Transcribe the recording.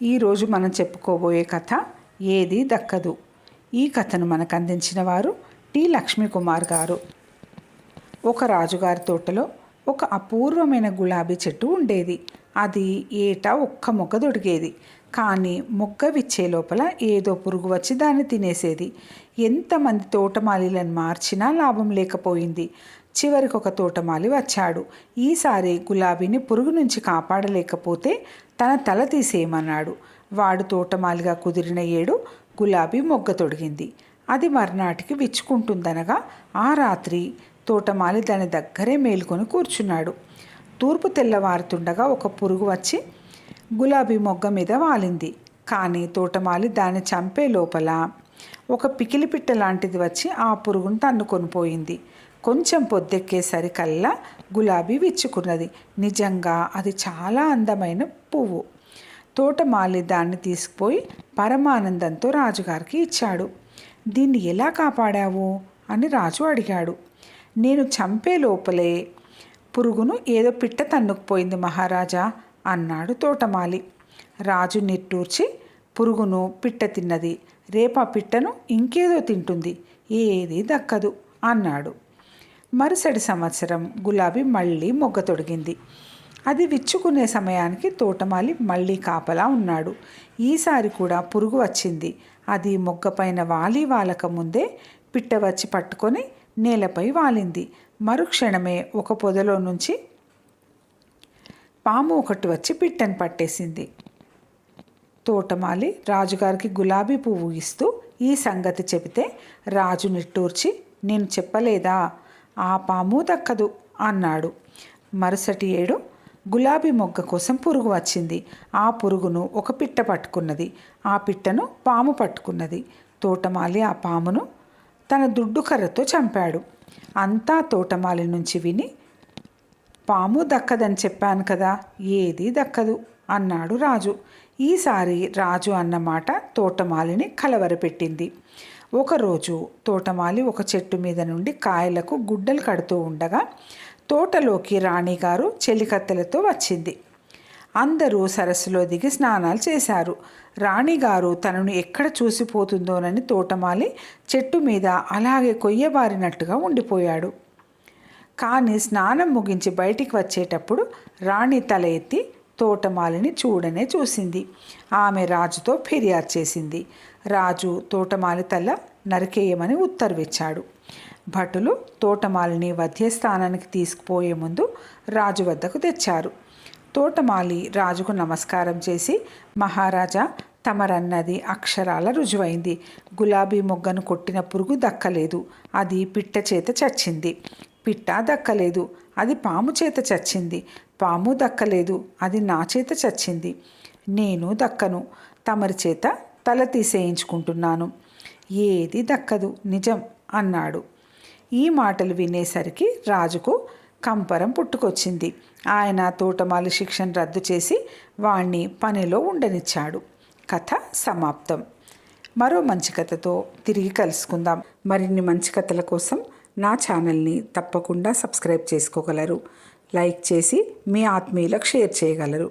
ఈరోజు మనం చెప్పుకోబోయే కథ ఏది దక్కదు. ఈ కథను మనకు అందించిన వారు టి లక్ష్మీకుమార్ గారు. ఒక రాజుగారి తోటలో ఒక అపూర్వమైన గులాబీ చెట్టు ఉండేది. అది ఏటా ఒక్క మొగ్గ దొడిగేది. కానీ మొగ్గ విచ్చే లోపల ఏదో పురుగు వచ్చి దాన్ని తినేసేది. ఎంతమంది తోటమాలీలను మార్చినా లాభం లేకపోయింది. చివరికి ఒక తోటమాలి వచ్చాడు. ఈసారి గులాబీని పురుగు నుంచి కాపాడలేకపోతే తన తల తీసేయమన్నాడు. వాడు తోటమాలిగా కుదిరిన ఏడు గులాబీ మొగ్గ తొడిగింది. అది మర్నాటికి విచ్చుకుంటుందనగా ఆ రాత్రి తోటమాలి దాని దగ్గరే మేలుకొని కూర్చున్నాడు. తూర్పు తెల్లవారుతుండగా ఒక పురుగు వచ్చి గులాబీ మొగ్గ మీద వాలింది. కానీ తోటమాలి దాన్ని చంపే లోపల ఒక పికిలిపిట్ట లాంటిది వచ్చి ఆ పురుగును తన్నుకొని పోయింది. కొంచెం పొద్దెక్కేసరికల్లా గులాబీ విచ్చుకున్నది. నిజంగా అది చాలా అందమైన పువ్వు. తోటమాలి దాన్ని తీసుకుపోయి పరమానందంతో రాజుగారికి ఇచ్చాడు. దీన్ని ఎలా కాపాడావు అని రాజు అడిగాడు. నేను చంపే లోపలే పురుగును ఏదో పిట్ట తన్నుకుపోయింది మహారాజా అన్నాడు తోటమాలి. రాజు నిట్టూర్చి, పురుగును పిట్ట తిన్నది, రేపా పిట్టను ఇంకేదో తింటుంది, ఏది దక్కదు అన్నాడు. మరుసటి సంవత్సరం గులాబీ మళ్ళీ మొగ్గ తొడిగింది. అది విచ్చుకునే సమయానికి తోటమాలి మళ్ళీ కాపలా ఉన్నాడు. ఈసారి కూడా పురుగు వచ్చింది. అది మొగ్గపైన వాలక ముందే పిట్ట వచ్చి పట్టుకొని నేలపై వాలింది. మరుక్షణమే ఒక పొదలో నుంచి పాము ఒకటి వచ్చి పిట్టను పట్టేసింది. తోటమాలి రాజుగారికి గులాబీ పువ్వు ఇస్తూ ఈ సంగతి చెబితే రాజు నిట్టూర్చి, నేను చెప్పలేదా, ఆ పాము దక్కదు అన్నాడు. మరుసటి ఏడు గులాబీ మొగ్గ కోసం పురుగు వచ్చింది. ఆ పురుగును ఒక పిట్ట పట్టుకున్నది. ఆ పిట్టను పాము పట్టుకున్నది. తోటమాలి ఆ పామును తన దుడ్డు కర్రతో చంపాడు. అంతా తోటమాలి నుంచి విని, పాము దక్కదని చెప్పాను కదా, ఏది దక్కదు అన్నాడు రాజు. ఈసారి రాజు అన్నమాట తోటమాలిని కలవరపెట్టింది. ఒకరోజు తోటమాలి ఒక చెట్టు మీద నుండి కాయలకు గుడ్డలు కడుతూ ఉండగా తోటలోకి రాణిగారు చెలికత్తెలతో వచ్చింది. అందరూ సరస్సులో దిగి స్నానాలు చేశారు. రాణిగారు తనను ఎక్కడ చూసిపోతుందోనని తోటమాలి చెట్టు మీద అలాగే కొయ్యబారినట్టుగా ఉండిపోయాడు. కానీ స్నానం ముగించి బయటికి వచ్చేటప్పుడు రాణి తల ఎత్తి తోటమాలిని చూడనే చూసింది. ఆమె రాజుతో ఫిర్యాదు చేసింది. రాజు తోటమాలి తల నరికేయమని ఉత్తర్విచ్చాడు. భటులు తోటమాలిని వధ్యస్థానానికి తీసుకుపోయే ముందు రాజు వద్దకు తెచ్చారు. తోటమాలి రాజుకు నమస్కారం చేసి, మహారాజా, తమరన్నది అక్షరాల రుజువైంది. గులాబీ మొగ్గను కొట్టిన పురుగు దక్కలేదు, అది పిట్ట చేత చచ్చింది. పిట్ట దక్కలేదు, అది పాము చేత చచ్చింది. పాము దక్కలేదు, అది నా చేత చచ్చింది. నేను దక్కను, తమరి చేత తల తీసేయించుకుంటున్నాను. ఏది దక్కదు, నిజం అన్నాడు. ఈ మాటలు వినేసరికి రాజుకు కంపరం పుట్టుకొచ్చింది. ఆయన తోటమాలి శిక్షను రద్దు చేసి వాణ్ణి పనిలో ఉండనిచ్చాడు. కథ సమాప్తం. మరో మంచి కథతో తిరిగి కలుసుకుందాం. మరిన్ని మంచి కథల కోసం నా ఛానల్ని తప్పకుండా సబ్స్క్రైబ్ చేసుకోగలరు. లైక్ చేసి మీ ఆత్మీయులకు షేర్ చేయగలరు.